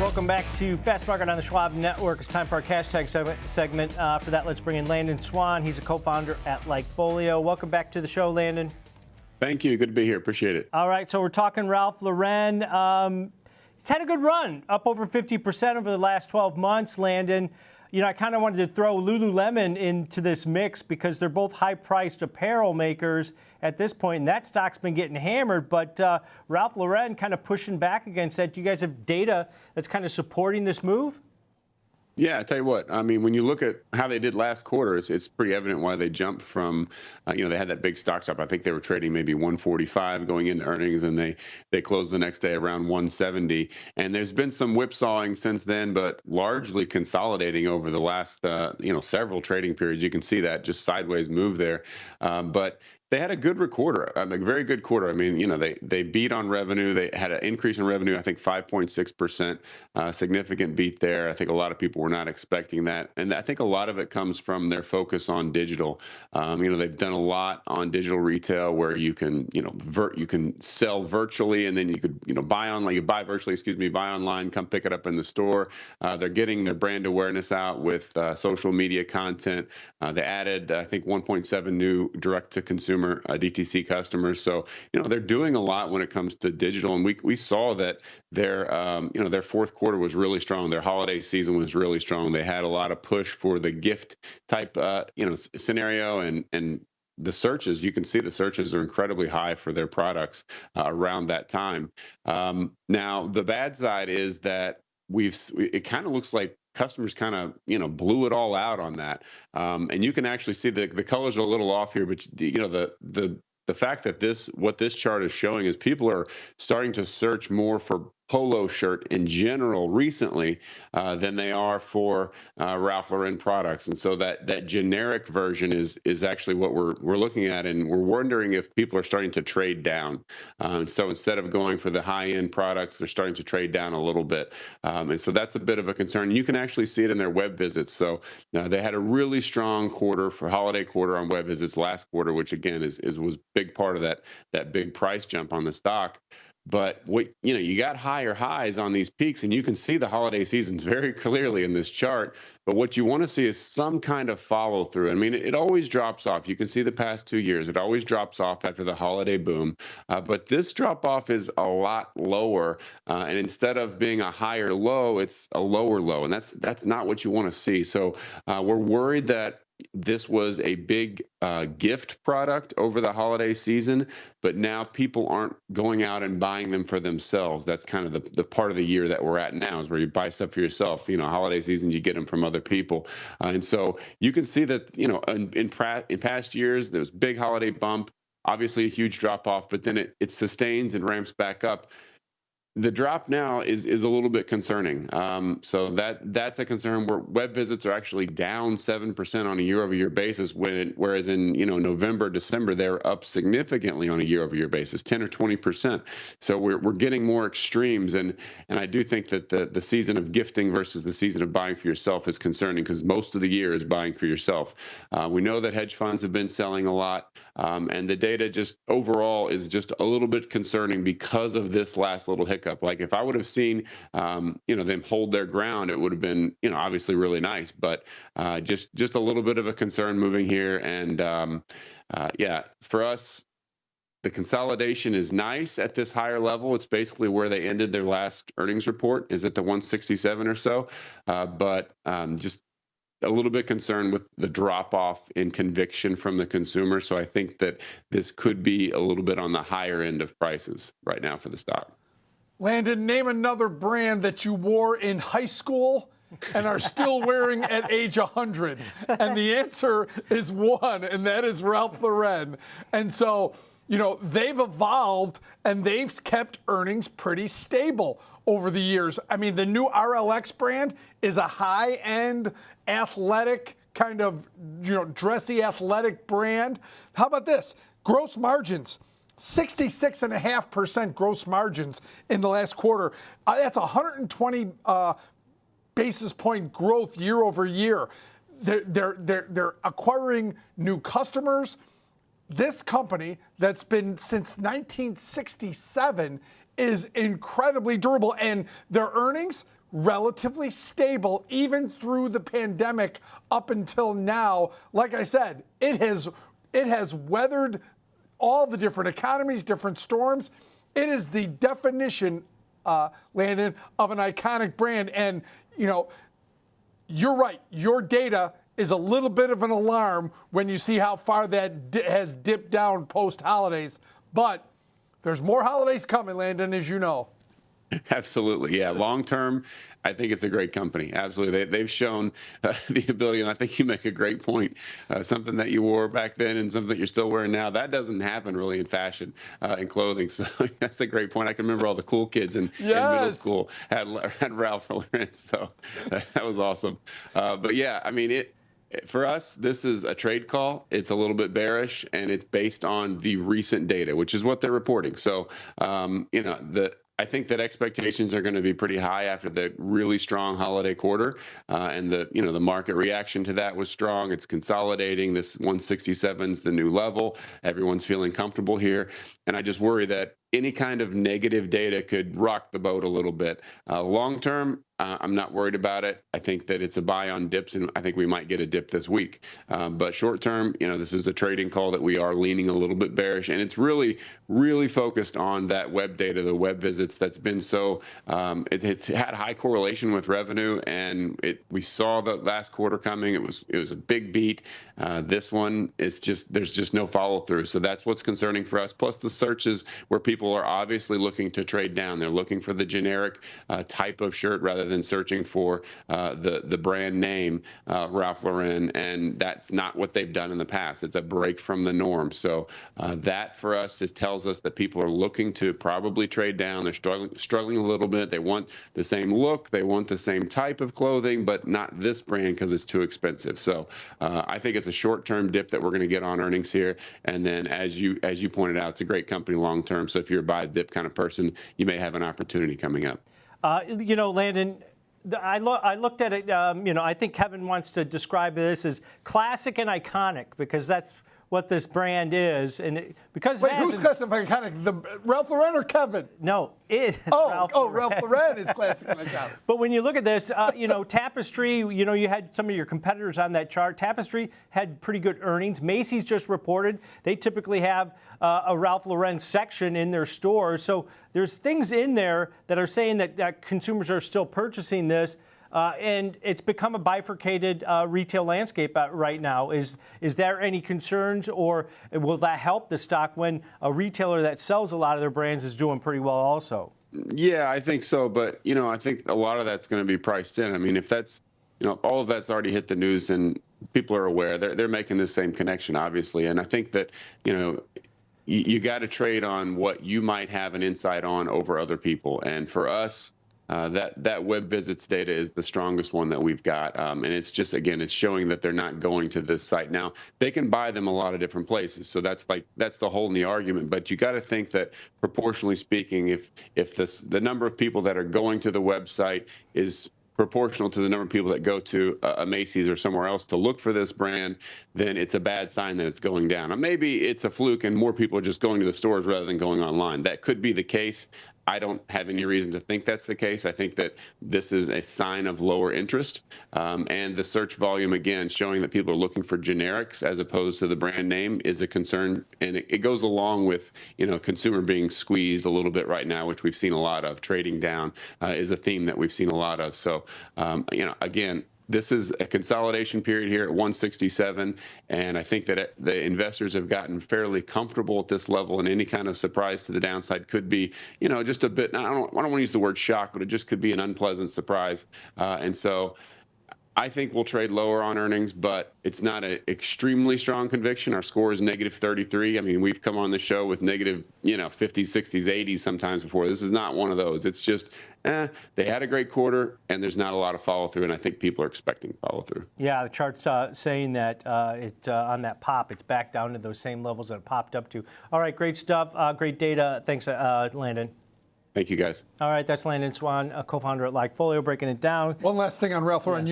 Welcome back to Fast Market on the Schwab Network. It's time for our cash tag segment. For that, let's bring in Landon Swan. He's a co-founder at Likefolio. Welcome back to the show, Landon. Thank you. Good to be here. Appreciate it. All right, so we're talking Ralph Lauren. It's had a good run, up over 50% over the last 12 months, Landon. You know, I kind of wanted to throw Lululemon into this mix because they're both high-priced apparel makers at this point, and that stock's been getting hammered. But Ralph Lauren kind of pushing back against that. Do you guys have data that's kind of supporting this move? Yeah, I tell you what, I mean, when you look at how they did last quarter, it's pretty evident why they jumped from, they had that big stock drop. I think they were trading maybe 145 going into earnings, and they closed the next day around 170. And there's been some whipsawing since then, but largely consolidating over the last, several trading periods. You can see that just sideways move there. But they had a good quarter, a very good quarter. I mean, they beat on revenue. They had an increase in revenue, I think 5.6%, significant beat there. I think a lot of people were not expecting that. And I think a lot of it comes from their focus on digital. They've done a lot on digital retail where you can, you can sell virtually, and then you could, buy online, buy virtually, buy online, come pick it up in the store. They're getting their brand awareness out with social media content. They added, I think, 1.7 new direct-to-consumer DTC customers. So, they're doing a lot when it comes to digital. And we saw that their fourth quarter was really strong. Their holiday season was really strong. They had a lot of push for the gift type, scenario, and the searches, you can see the searches are incredibly high for their products around that time. Now, the bad side is that it kind of looks like customers kind of, blew it all out on that. And you can actually see the colors are a little off here, but the fact that what this chart is showing is people are starting to search more for polo shirt in general recently than they are for Ralph Lauren products. And so that generic version is actually what we're looking at, and we're wondering if people are starting to trade down. So instead of going for the high-end products, they're starting to trade down a little bit. And so that's a bit of a concern. You can actually see it in their web visits. So they had a really strong quarter for holiday quarter on web visits last quarter, which again was a big part of that big price jump on the stock. But you got higher highs on these peaks, and you can see the holiday seasons very clearly in this chart. But what you want to see is some kind of follow through. I mean, it always drops off. You can see the past 2 years. It always drops off after the holiday boom. But this drop off is a lot lower. And instead of being a higher low, it's a lower low. And that's not what you want to see. So we're worried that this was a big gift product over the holiday season, but now people aren't going out and buying them for themselves. That's kind of the part of the year that we're at now, is where you buy stuff for yourself. Holiday season, you get them from other people. And so you can see that, in past years, there was big holiday bump, obviously a huge drop off, but then it sustains and ramps back up. The drop now is a little bit concerning. So that's a concern, where web visits are actually down 7% on a year-over-year basis, whereas in November, December, they're up significantly on a year-over-year basis, 10 or 20%. So we're getting more extremes, and I do think that the season of gifting versus the season of buying for yourself is concerning, because most of the year is buying for yourself. We know that hedge funds have been selling a lot, and the data just overall is just a little bit concerning because of this last little hiccup. Like if I would have seen, them hold their ground, it would have been, obviously really nice, but just a little bit of a concern moving here. And for us, the consolidation is nice at this higher level. It's basically where they ended their last earnings report, is at the 167 or so, but just a little bit concerned with the drop off in conviction from the consumer. So I think that this could be a little bit on the higher end of prices right now for the stock. Landon, name another brand that you wore in high school and are still wearing at age 100. And the answer is one, and that is Ralph Lauren. And so, they've evolved, and they've kept earnings pretty stable over the years. I mean, the new RLX brand is a high-end athletic kind of, dressy athletic brand. How about this? Gross margins. 66.5% gross margins in the last quarter. That's 120 basis point growth year over year. They're acquiring new customers. This company that's been since 1967 is incredibly durable, and their earnings relatively stable even through the pandemic up until now. Like I said, it has weathered all the different economies, different storms. It is the definition, Landon, of an iconic brand. And, you're right. Your data is a little bit of an alarm when you see how far that has dipped down post-holidays. But there's more holidays coming, Landon, as you know. Absolutely. Yeah. Long term, I think it's a great company. Absolutely. They've shown the ability, and I think you make a great point. Something that you wore back then and something that you're still wearing now, that doesn't happen really in fashion and clothing. So that's a great point. I can remember all the cool kids in middle school had Ralph Lauren. So that was awesome. But yeah, I mean, for us, this is a trade call. It's a little bit bearish, and it's based on the recent data, which is what they're reporting. So, I think that expectations are going to be pretty high after the really strong holiday quarter, and the market reaction to that was strong. It's consolidating. This 167 is the new level. Everyone's feeling comfortable here, and I just worry that any kind of negative data could rock the boat a little bit. Long term, I'm not worried about it. I think that it's a buy on dips, and I think we might get a dip this week. But short term, this is a trading call that we are leaning a little bit bearish, and it's really, really focused on that web data, the web visits. That's been so it's had high correlation with revenue, and we saw the last quarter coming. It was a big beat. This one is there's just no follow through. So that's what's concerning for us. Plus the searches where people are obviously looking to trade down. They're looking for the generic type of shirt rather than searching for the brand name Ralph Lauren, and that's not what they've done in the past. It's a break from the norm. So that for us tells us that people are looking to probably trade down. They're struggling a little bit. They want the same look. They want the same type of clothing, but not this brand because it's too expensive. So I think it's a short-term dip that we're going to get on earnings here. And then as you pointed out, it's a great company long-term. So if you're a buy dip kind of person, you may have an opportunity coming up. Landon, I looked at it. I think Kevin wants to describe this as classic and iconic because that's what this brand is. And because wait, who's classic and iconic? The Ralph Lauren or Kevin? No, Ralph Lauren is classic and iconic. But when you look at this, Tapestry, you had some of your competitors on that chart. Tapestry had pretty good earnings. Macy's just reported they typically have a Ralph Lauren section in their stores. So there's things in there that are saying that consumers are still purchasing this. And it's become a bifurcated retail landscape right now. Is there any concerns, or will that help the stock when a retailer that sells a lot of their brands is doing pretty well also? Yeah, I think so. But, I think a lot of that's going to be priced in. I mean, if that's, all of that's already hit the news and people are aware, they're making the same connection, obviously. And I think that, you got to trade on what you might have an insight on over other people. And for us, that web visits data is the strongest one that we've got. And it's just, again, it's showing that they're not going to this site. Now, they can buy them a lot of different places. So that's the hole in the argument. But you got to think that proportionally speaking, if the number of people that are going to the website is proportional to the number of people that go to a Macy's or somewhere else to look for this brand, then it's a bad sign that it's going down. Or maybe it's a fluke and more people are just going to the stores rather than going online. That could be the case. I don't have any reason to think that's the case. I think that this is a sign of lower interest. And the search volume, again, showing that people are looking for generics as opposed to the brand name is a concern. And it goes along with, consumer being squeezed a little bit right now, which we've seen a lot of. Trading down is a theme that we've seen a lot of. So, again, this is a consolidation period here at 167, and I think that the investors have gotten fairly comfortable at this level, and any kind of surprise to the downside could be, just a bit. I don't want to use the word shock, but it just could be an unpleasant surprise. And so I think we'll trade lower on earnings, but it's not an extremely strong conviction. Our score is -33. I mean, we've come on the show with negative, 50s, 60s, 80s sometimes before. This is not one of those. It's just, they had a great quarter, and there's not a lot of follow-through, and I think people are expecting follow-through. Yeah, the chart's saying that on that pop, it's back down to those same levels that it popped up to. All right, great stuff. Great data. Thanks, Landon. Thank you, guys. All right, that's Landon Swan, a co-founder at Likefolio, breaking it down. One last thing on Ralph Lauren.